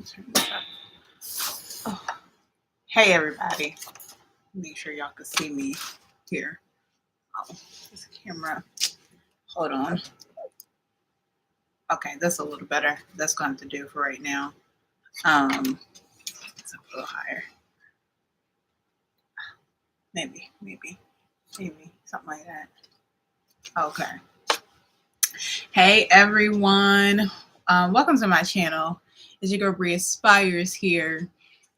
Turn this up. Oh. Hey everybody. Make sure y'all can see me here. Oh, this camera. Hold on. Okay, that's a little better. That's going to do for right now. It's a little higher. Maybe something like that. Okay. Hey everyone. Welcome to my channel. It's your girl Bria Aspires here.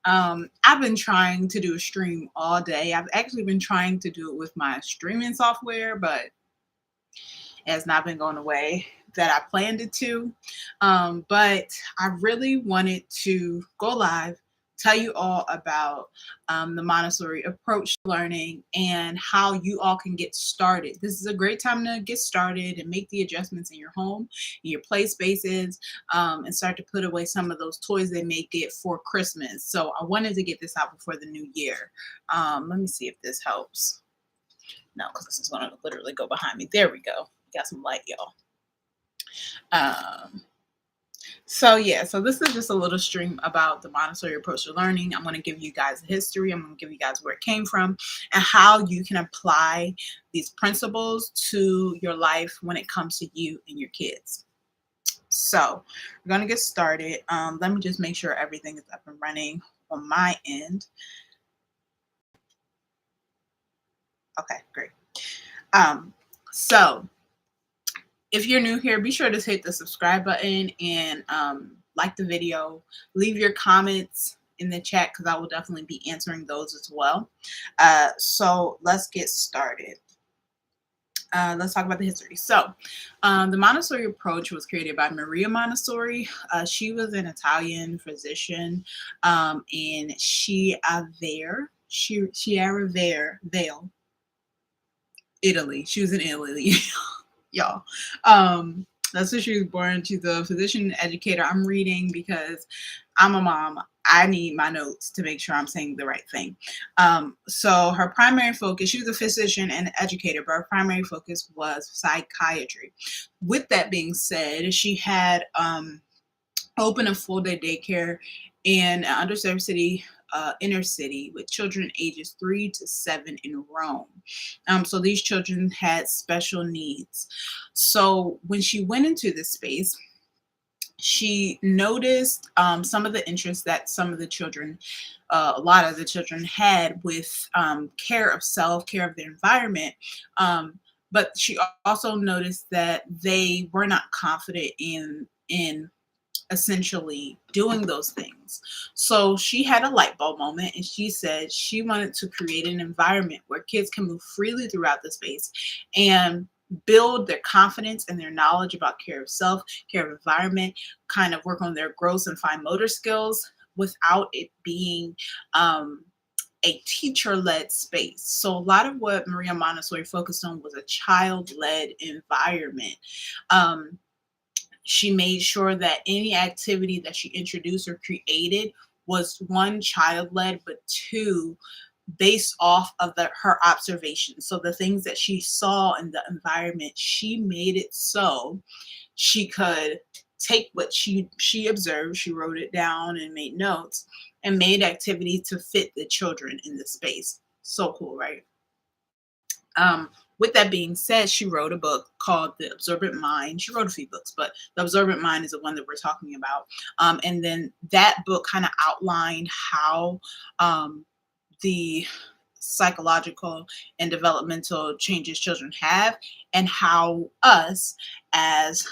I've been trying to do a stream all day. I've actually been trying to do it with my streaming software, but it has not been going the way that I planned it to. But I really wanted to go live, tell you all about the Montessori approach to learning and how you all can get started. This is a great time to get started and make the adjustments in your home, in your play spaces, and start to put away some of those toys they may get for Christmas. So I wanted to get this out before the new year. Let me see if this helps. No, because this is going to literally go behind me. There we go. Got some light, y'all. So this is just a little stream about the Montessori approach to learning. I'm going to give you guys history. I'm going to give you guys where it came from and how you can apply these principles to your life when it comes to you and your kids. So we're going to get started. Let me just make sure everything is up and running on my end. Okay, great. So if you're new here, be sure to hit the subscribe button and like the video. Leave your comments in the chat because I will definitely be answering those as well. So let's get started. Let's talk about the history. So the Montessori approach was created by Maria Montessori. She was an Italian physician in Chiaravere, Italy. She was in Italy. Y'all. That's where she was born. She's a physician and educator. I'm reading because I'm a mom. I need my notes to make sure I'm saying the right thing. So her primary focus, she was a physician and educator, but her primary focus was psychiatry. With that being said, she had opened a full-day daycare in an underserved city, inner city, with children ages 3 to 7 in Rome. So these children had special needs. So when she went into this space, she noticed some of the interests that some of the children, a lot of the children had with care of self, care of their environment. But she also noticed that they were not confident in essentially doing those things. So she had a light bulb moment and she said she wanted to create an environment where kids can move freely throughout the space and build their confidence and their knowledge about care of self, care of environment, kind of work on their gross and fine motor skills without it being a teacher-led space. So a lot of what Maria Montessori focused on was a child-led environment. She made sure that any activity that she introduced or created was one, child-led, but two, based off of her observations. So the things that she saw in the environment, she made it so she could take what she observed, she wrote it down and made notes, and made activity to fit the children in the space. So cool, right? With that being said, she wrote a book called The Absorbent Mind. She wrote a few books, but The Absorbent Mind is the one that we're talking about. And then that book kind of outlined how the psychological and developmental changes children have and how us as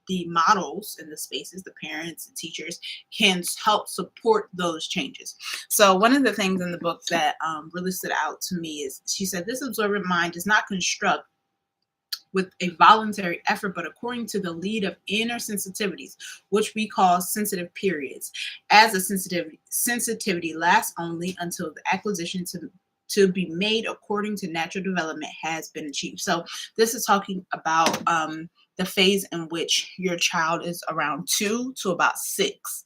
the models in the spaces, the parents and teachers, can help support those changes. So one of the things in the book that really stood out to me is she said, this absorbent mind does not construct with a voluntary effort, but according to the lead of inner sensitivities, which we call sensitive periods, as a sensitivity lasts only until the acquisition to be made according to natural development has been achieved. So this is talking about the phase in which your child is around 2 to about 6,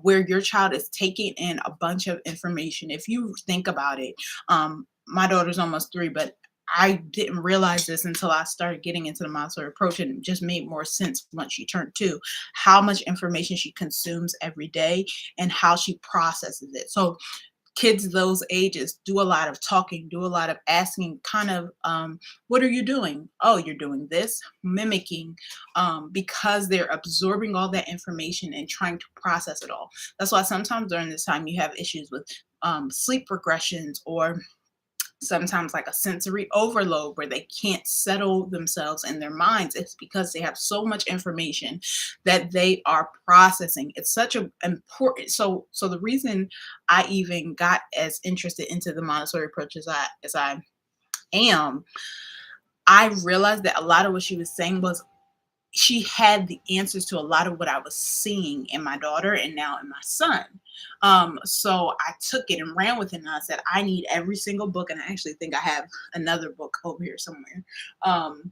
where your child is taking in a bunch of information. If you think about it, my daughter's almost 3, but I didn't realize this until I started getting into the Montessori approach, and it just made more sense once she turned 2, how much information she consumes every day and how she processes it. So kids those ages do a lot of talking, do a lot of asking, kind of, what are you doing? Oh, you're doing this, mimicking, because they're absorbing all that information and trying to process it all. That's why sometimes during this time you have issues with sleep regressions, or sometimes like a sensory overload where they can't settle themselves in their minds. It's because they have so much information that they are processing. It's such a important, so the reason I even got as interested into the Montessori approach as I am, I realized that a lot of what she was saying was, she had the answers to a lot of what I was seeing in my daughter and now in my son. So I took it and ran with it, and I said, I need every single book. And I actually think I have another book over here somewhere. Um,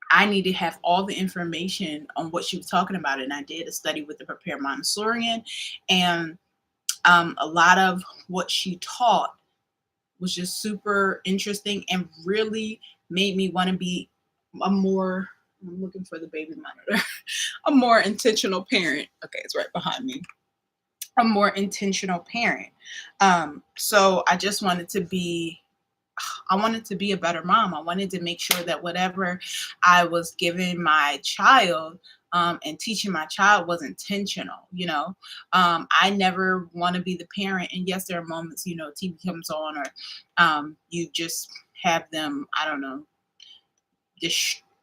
I need to have all the information on what she was talking about. And I did a study with the Prepared Montessorian, and a lot of what she taught was just super interesting and really made me want to be a more, I'm looking for the baby monitor, a more intentional parent. Okay, it's right behind me. A more intentional parent. So I just wanted to be, I wanted to be a better mom. I wanted to make sure that whatever I was giving my child, and teaching my child was intentional. I never want to be the parent. And yes, there are moments, TV comes on, or you just have them, I don't know,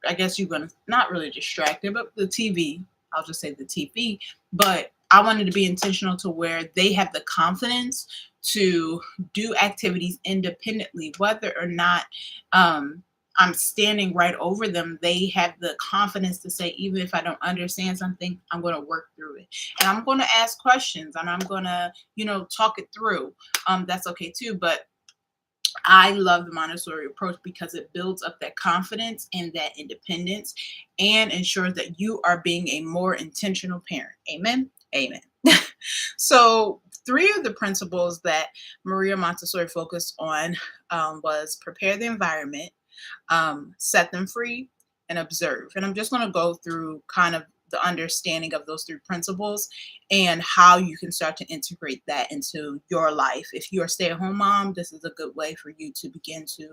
I guess you're gonna not really distracted, but the TV. I'll just say the TV. But I wanted to be intentional to where they have the confidence to do activities independently, whether or not I'm standing right over them. They have the confidence to say, even if I don't understand something, I'm going to work through it, and I'm going to ask questions, and I'm going to, talk it through. That's okay too, but I love the Montessori approach because it builds up that confidence and that independence, and ensures that you are being a more intentional parent. Amen. Amen. So, three of the principles that Maria Montessori focused on, was prepare the environment, set them free, and observe. And I'm just going to go through kind of the understanding of those three principles and how you can start to integrate that into your life. If you're a stay at home mom, this is a good way for you to begin to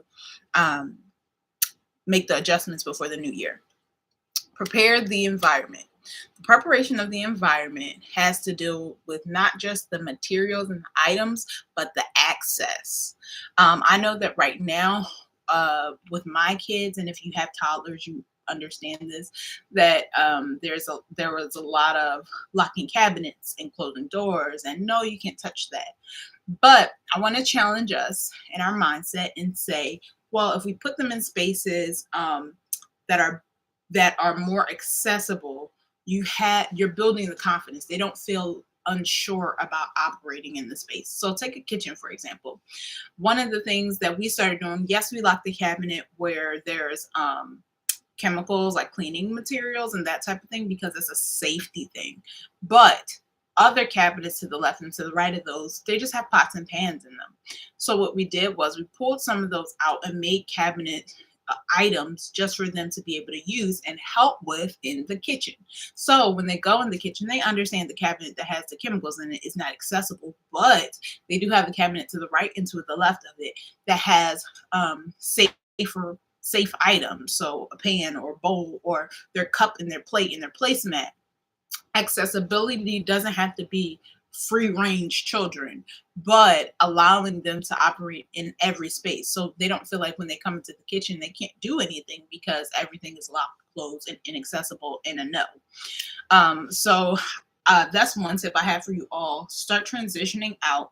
um, make the adjustments before the new year. Prepare the environment. The preparation of the environment has to do with not just the materials and items, but the access. I know that right now, with my kids, and if you have toddlers, you understand this, that there was a lot of locking cabinets and closing doors, and no, you can't touch that. But I want to challenge us in our mindset and say, well, if we put them in spaces, that are more accessible, you're building the confidence. They don't feel unsure about operating in the space. So take a kitchen, for example. One of the things that we started doing, yes, we lock the cabinet where there's chemicals like cleaning materials and that type of thing, because it's a safety thing. But other cabinets to the left and to the right of those, they just have pots and pans in them. So what we did was we pulled some of those out and made cabinet items just for them to be able to use and help with in the kitchen. So when they go in the kitchen, they understand the cabinet that has the chemicals in it is not accessible, but they do have the cabinet to the right and to the left of it that has safe items. So a pan or bowl or their cup and their plate and their placemat. Accessibility doesn't have to be free range children, but allowing them to operate in every space. So they don't feel like when they come into the kitchen, they can't do anything because everything is locked, closed, and inaccessible and a no. So that's one tip I have for you all. Start transitioning out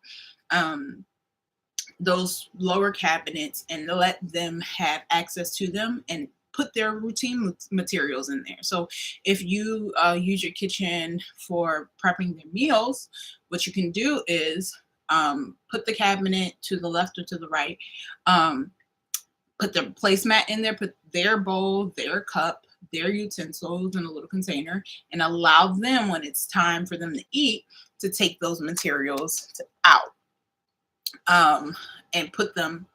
those lower cabinets and let them have access to them, and put their routine materials in there. So if you use your kitchen for prepping their meals, what you can do is put the cabinet to the left or to the right, put the placemat in there, put their bowl, their cup, their utensils in a little container, and allow them, when it's time for them to eat, to take those materials out, and put them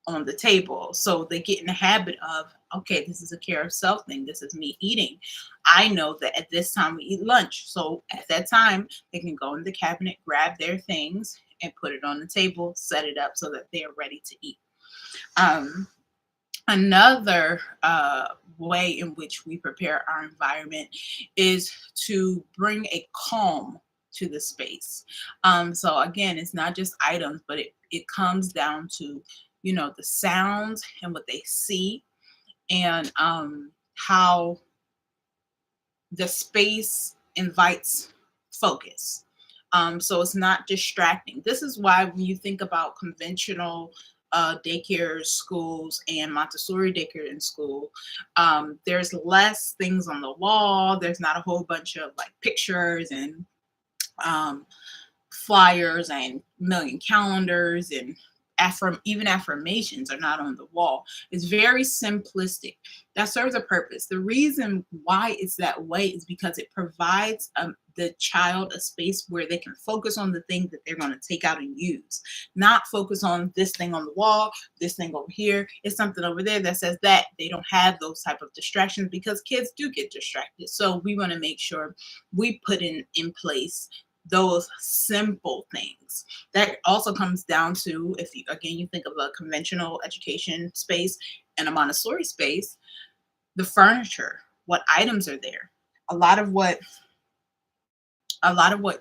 on the table. So they get in the habit of, okay, this is a care of self thing. This is me eating. I know that at this time we eat lunch. So at that time, they can go in the cabinet, grab their things, and put it on the table, set it up so that they are ready to eat. Um, Another way in which we prepare our environment is to bring a calm to the space. So again, it's not just items, but it comes down to, the sounds and what they see, and how the space invites focus. So it's not distracting. This is why when you think about conventional daycare schools and Montessori daycare in school, there's less things on the wall. There's not a whole bunch of like pictures and um, flyers and million calendars and even affirmations are not on the wall. It's very simplistic. That serves a purpose. The reason why it's that way is because it provides the child a space where they can focus on the thing that they're going to take out and use, not focus on this thing on the wall, this thing over here. It's something over there that says that. They don't have those type of distractions because kids do get distracted. So we want to make sure we put in place those simple things. That also comes down to, if you again you think of a conventional education space and a Montessori space, the furniture, what items are there. A lot of what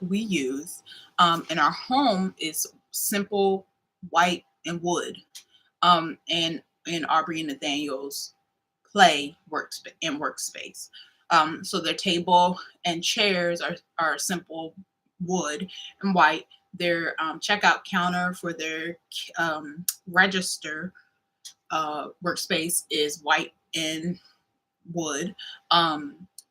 we use in our home is simple white and wood. And in Aubrey and Nathaniel's play workspace. So their table and chairs are simple wood and white. Their checkout counter for their register workspace is white and wood.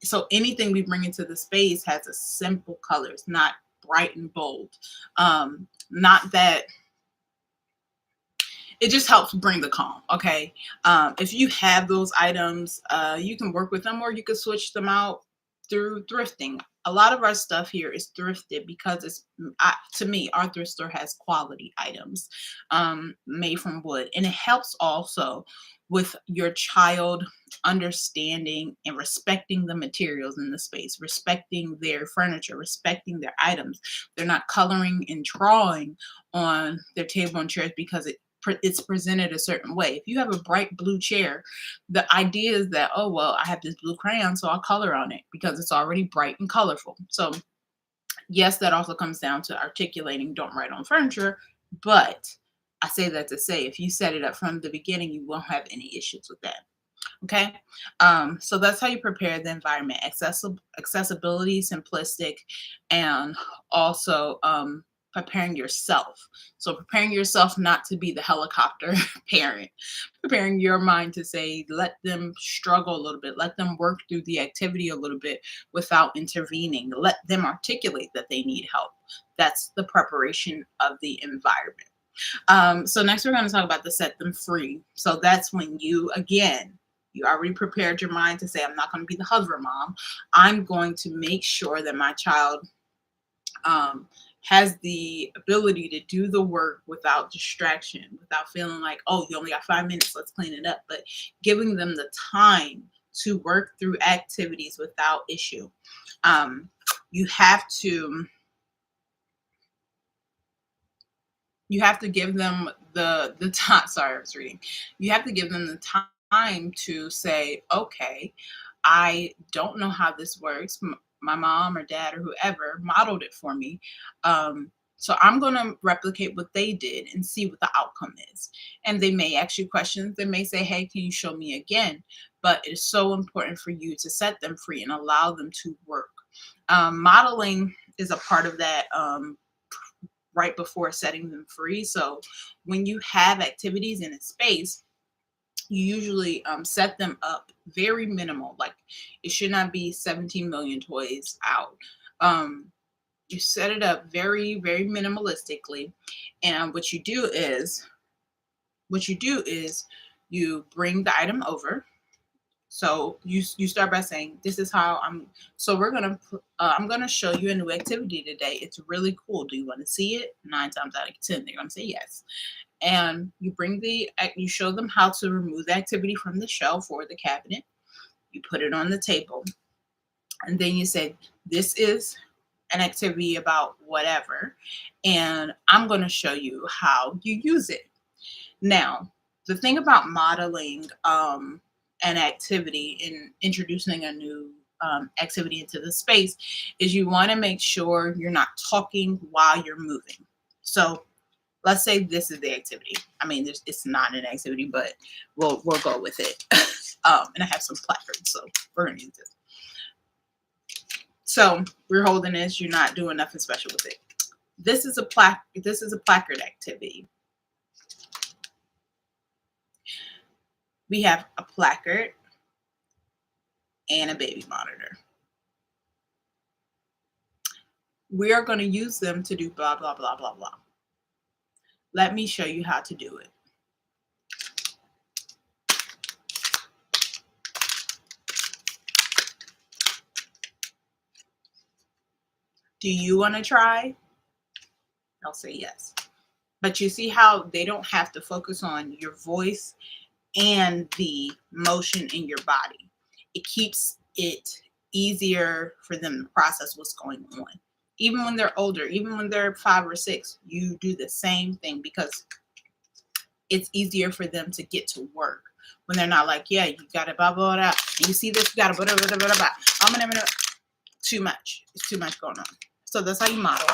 So anything we bring into the space has a simple colors, not bright and bold. Not that it just helps bring the calm. Okay. If you have those items, you can work with them or you can switch them out through thrifting. A lot of our stuff here is thrifted because to me, our thrift store has quality items made from wood. And it helps also with your child understanding and respecting the materials in the space, respecting their furniture, respecting their items. They're not coloring and drawing on their table and chairs because it's presented a certain way. If you have a bright blue chair, the idea is that, oh, well, I have this blue crayon, so I'll color on it because it's already bright and colorful. So yes, that also comes down to articulating, don't write on furniture, but I say that to say, if you set it up from the beginning, you won't have any issues with that. Okay. So that's how you prepare the environment: accessibility, simplistic, and also preparing yourself. So preparing yourself not to be the helicopter parent, preparing your mind to say, let them struggle a little bit, let them work through the activity a little bit without intervening, let them articulate that they need help. That's the preparation of the environment. So next we're going to talk about the set them free. So that's when you already prepared your mind to say, I'm not going to be the hover mom. I'm going to make sure that my child um, has the ability to do the work without distraction, without feeling like, oh, you only got 5 minutes, let's clean it up, but giving them the time to work through activities without issue. Um, you have to give them the time. Sorry, I was reading. You have to give them the time to say, okay, I don't know how this works. My mom or dad or whoever modeled it for me. So I'm going to replicate what they did and see what the outcome is. And they may ask you questions. They may say, hey, can you show me again? But it's so important for you to set them free and allow them to work. Modeling is a part of that right before setting them free. So when you have activities in a space, you usually set them up very minimal. Like it should not be 17 million toys out. You set it up very, very minimalistically. And what you do is you bring the item over. So you start by saying, "This is how I'm." So I'm gonna show you a new activity today. It's really cool. Do you want to see it? 9 times out of 10, they're gonna say yes. And you show them how to remove the activity from the shelf or the cabinet. You put it on the table, and then you say, this is an activity about whatever, and I'm going to show you how you use it. Now, the thing about modeling an activity and introducing a new activity into the space is you want to make sure you're not talking while you're moving. So let's say this is the activity. I mean, it's not an activity, but we'll go with it. And I have some placards, so we're gonna use this. So we're holding this. You're not doing nothing special with it. This is a placard activity. We have a placard and a baby monitor. We are going to use them to do blah blah blah blah blah. Let me show you how to do it. Do you want to try? I'll say yes. But you see how they don't have to focus on your voice and the motion in your body. It keeps it easier for them to process what's going on. Even when they're older, even when they're 5 or 6, you do the same thing because it's easier for them to get to work when they're not like, yeah, you got to blah, blah, blah. And you see this, you got to blah, blah, blah, blah, blah. Too much. It's too much going on. So that's how you model.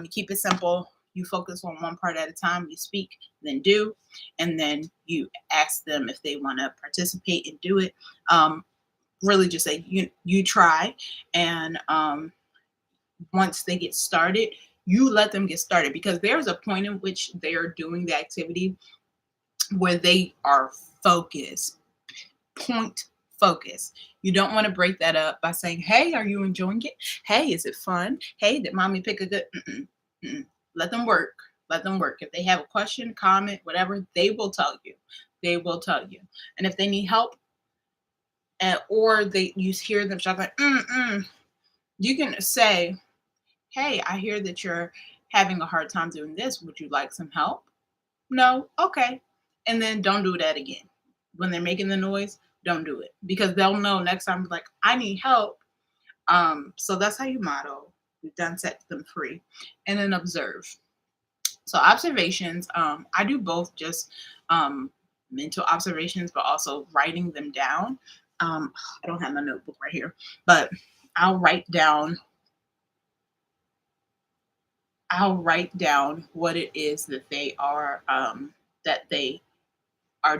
You keep it simple. You focus on one part at a time. You speak, then do, and then you ask them if they want to participate and do it. Really just say, you try. And once they get started, you let them get started because there's a point in which they are doing the activity where they are focused, point focus. You don't want to break that up by saying, hey, are you enjoying it? Hey, is it fun? Hey, did mommy pick a good? Let them work. Let them work. If they have a question, comment, whatever, they will tell you. They will tell you. And if they need help, or you hear them shout like, you can say, hey, I hear that you're having a hard time doing this. Would you like some help? No? Okay. And then don't do that again. When they're making the noise, don't do it because they'll know next time, like, I need help. So that's how you model. We've done set them free. And then observe. So observations, I do both just mental observations, but also writing them down. I don't have my notebook right here, but I'll write down what it is that they are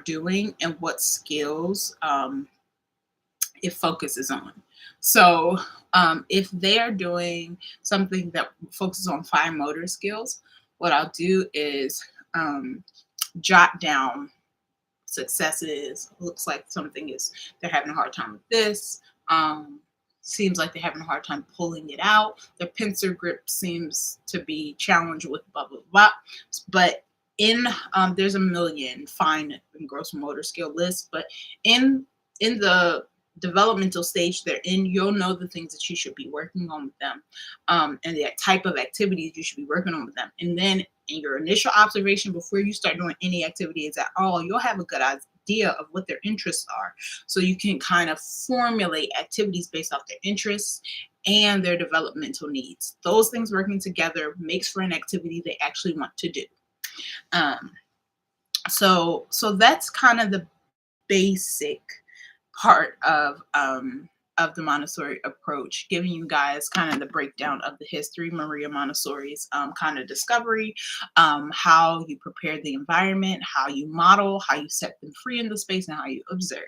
doing and what skills it focuses on. So if they are doing something that focuses on fine motor skills, what I'll do is jot down successes. Looks like they're having a hard time with this. Seems like they're having a hard time pulling it out. Their pincer grip seems to be challenged with blah, blah, blah. But there's a million fine and gross motor skill lists, but in the developmental stage they're in, you'll know the things that you should be working on with them, and the type of activities you should be working on with them. And then in your initial observation, before you start doing any activities at all, you'll have a good idea of what their interests are. So you can kind of formulate activities based off their interests and their developmental needs. Those things working together makes for an activity they actually want to do. So that's kind of the basic part of the Montessori approach, giving you guys kind of the breakdown of the history, Maria Montessori's kind of discovery, how you prepare the environment, how you model, how you set them free in the space, and how you observe.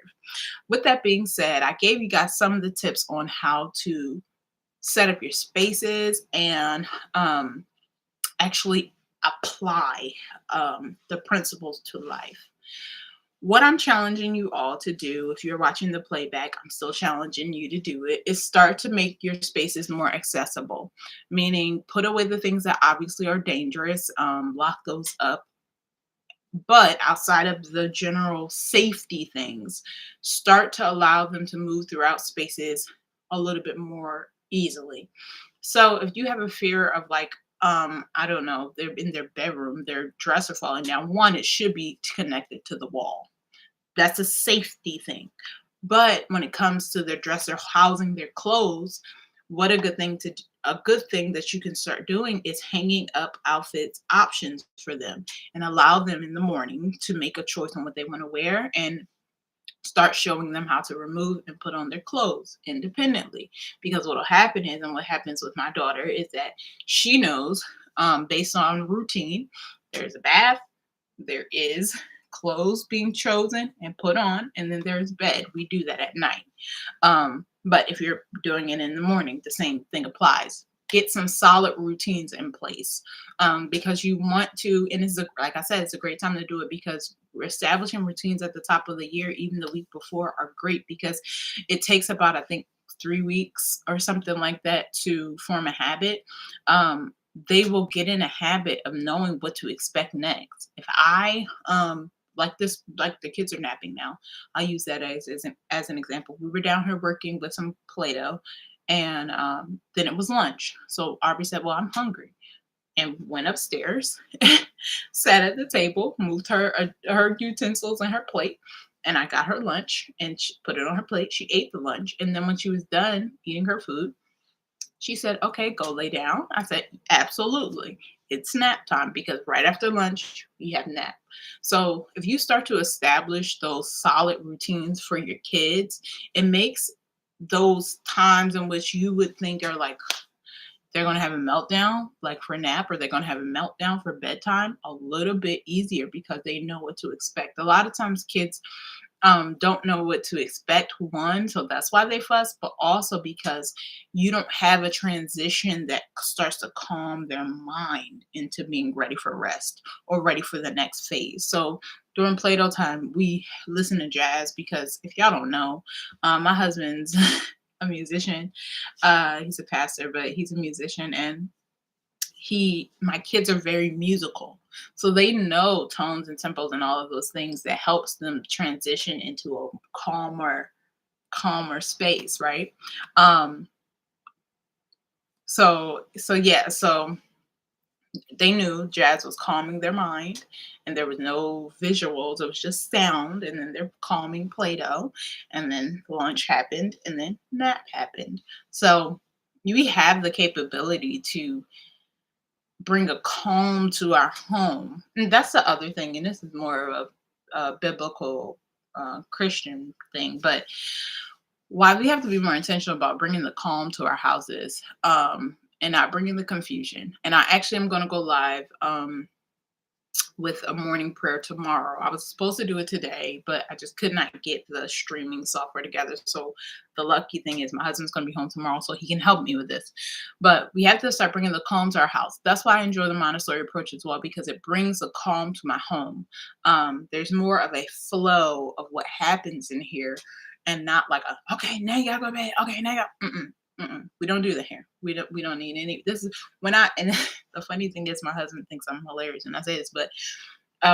With that being said, I gave you guys some of the tips on how to set up your spaces and actually apply the principles to life. What I'm challenging you all to do, if you're watching the playback, I'm still challenging you to do it, is start to make your spaces more accessible, meaning put away the things that obviously are dangerous, lock those up. But outside of the general safety things, start to allow them to move throughout spaces a little bit more easily. So if you have a fear of like I don't know, they're in their bedroom, their dresser falling down. One, it should be connected to the wall. That's a safety thing. But when it comes to their dresser housing their clothes, what a good thing that you can start doing is hanging up outfits options for them and allow them in the morning to make a choice on what they want to wear and start showing them how to remove and put on their clothes independently. Because what will happen is, and what happens with my daughter is that she knows, based on routine, there's a bath, there is clothes being chosen and put on, and then there's bed. We do that at night. But if you're doing it in the morning, the same thing applies. Get some solid routines in place, because you want to, and like I said, it's a great time to do it because we're establishing routines at the top of the year, even the week before, are great because it takes about, I think, 3 weeks or something like that to form a habit. They will get in a habit of knowing what to expect next. If I like the kids are napping now. I'll use that as an example. We were down here working with some Play-Doh, and then it was lunch. So Aubrey said, "Well, I'm hungry," and went upstairs, sat at the table, moved her utensils and her plate, and I got her lunch and she put it on her plate. She ate the lunch, and then when she was done eating her food, she said, "Okay, go lay down." I said, "Absolutely. It's nap time because right after lunch, we have nap." So if you start to establish those solid routines for your kids, it makes those times in which you would think are like they're going to have a meltdown, like for nap, or they're going to have a meltdown for bedtime, a little bit easier because they know what to expect. A lot of times, kids don't know what to expect. One, so that's why they fuss, but also because you don't have a transition that starts to calm their mind into being ready for rest or ready for the next phase. So during Play-Doh time, we listen to jazz because if y'all don't know, my husband's a musician. He's a pastor, but he's a musician, and my kids are very musical, so they know tones and tempos and all of those things that helps them transition into a calmer space, right? um so they knew jazz was calming their mind, and there was no visuals, it was just sound, and then they're calming Play-Doh, and then lunch happened, and then nap happened. So we have the capability to bring a calm to our home. And that's the other thing, and this is more of a biblical Christian thing, but why we have to be more intentional about bringing the calm to our houses, and not bringing the confusion. And I actually am going to go live with a morning prayer tomorrow. I was supposed to do it today, but I just could not get the streaming software together. So the lucky thing is my husband's going to be home tomorrow, so he can help me with this. But we have to start bringing the calm to our house. That's why I enjoy the Montessori approach as well, because it brings the calm to my home. There's more of a flow of what happens in here, and not like okay, now you gotta go to bed. Okay, now you got. Mm-mm. We don't do that here. We don't need any. This is when I and the funny thing is my husband thinks I'm hilarious when I say this, but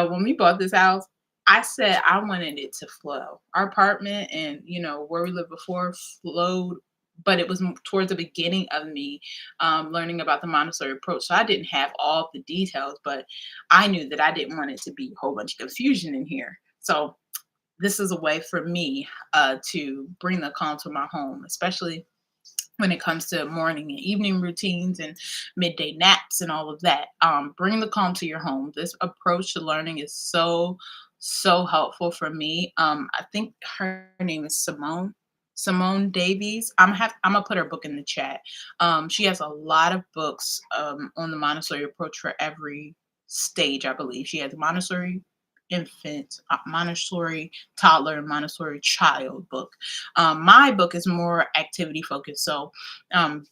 when we bought this house, I said I wanted it to flow. Our apartment and where we lived before flowed, but it was towards the beginning of me learning about the Montessori approach. So I didn't have all the details, but I knew that I didn't want it to be a whole bunch of confusion in here. So this is a way for me to bring the calm to my home, especially when it comes to morning and evening routines and midday naps and all of that. Bring the calm to your home. This approach to learning is so helpful for me. I think her name is Simone Davies. I'm gonna put her book in the chat. She has a lot of books on the Montessori approach for every stage. I believe she has Montessori infant, Montessori toddler, and Montessori child book. My book is more activity focused. So,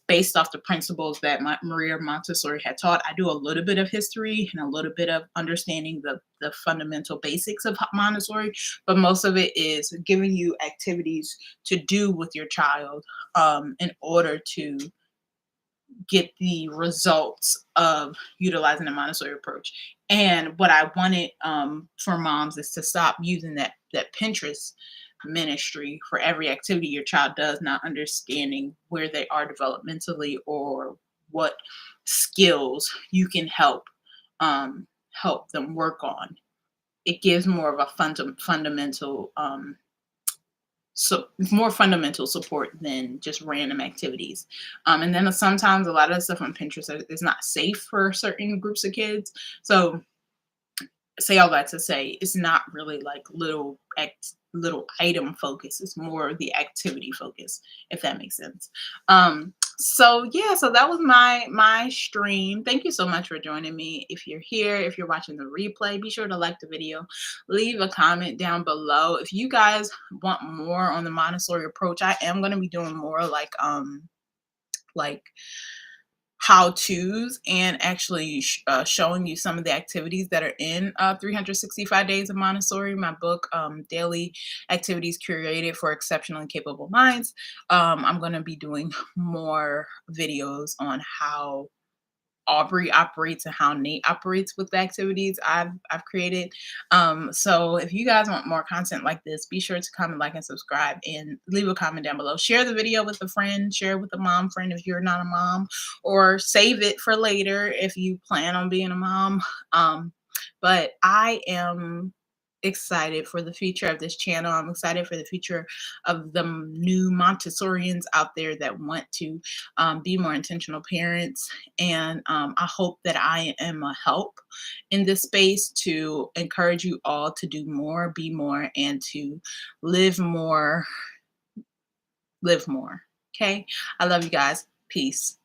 based off the principles that Maria Montessori had taught, I do a little bit of history and a little bit of understanding the fundamental basics of Montessori, but most of it is giving you activities to do with your child in order to get the results of utilizing the Montessori approach. And what I wanted for moms is to stop using that Pinterest ministry for every activity your child does, not understanding where they are developmentally or what skills you can help them work on. It gives more of a fundamental so more fundamental support than just random activities. And then sometimes a lot of the stuff on Pinterest is not safe for certain groups of kids. So say all that to say it's not really like little item focus. It's more the activity focus, if that makes sense. So yeah, so that was my stream. Thank you so much for joining me. If you're here, if you're watching the replay, be sure to like the video, leave a comment down below. If you guys want more on the Montessori approach, I am going to be doing more like how to's and actually showing you some of the activities that are in 365 Days of Montessori, my book, Daily Activities Curated for Exceptional and Capable Minds. I'm going to be doing more videos on how Aubrey operates and how Nate operates with the activities I've created. So if you guys want more content like this, be sure to comment, like, and subscribe, and leave a comment down below. Share the video with a friend, share it with a mom friend if you're not a mom, or save it for later if you plan on being a mom. But I am excited for the future of this channel. I'm excited for the future of the new Montessorians out there that want to be more intentional parents. And I hope that I am a help in this space to encourage you all to do more, be more, and to live more, live more. Okay. I love you guys. Peace.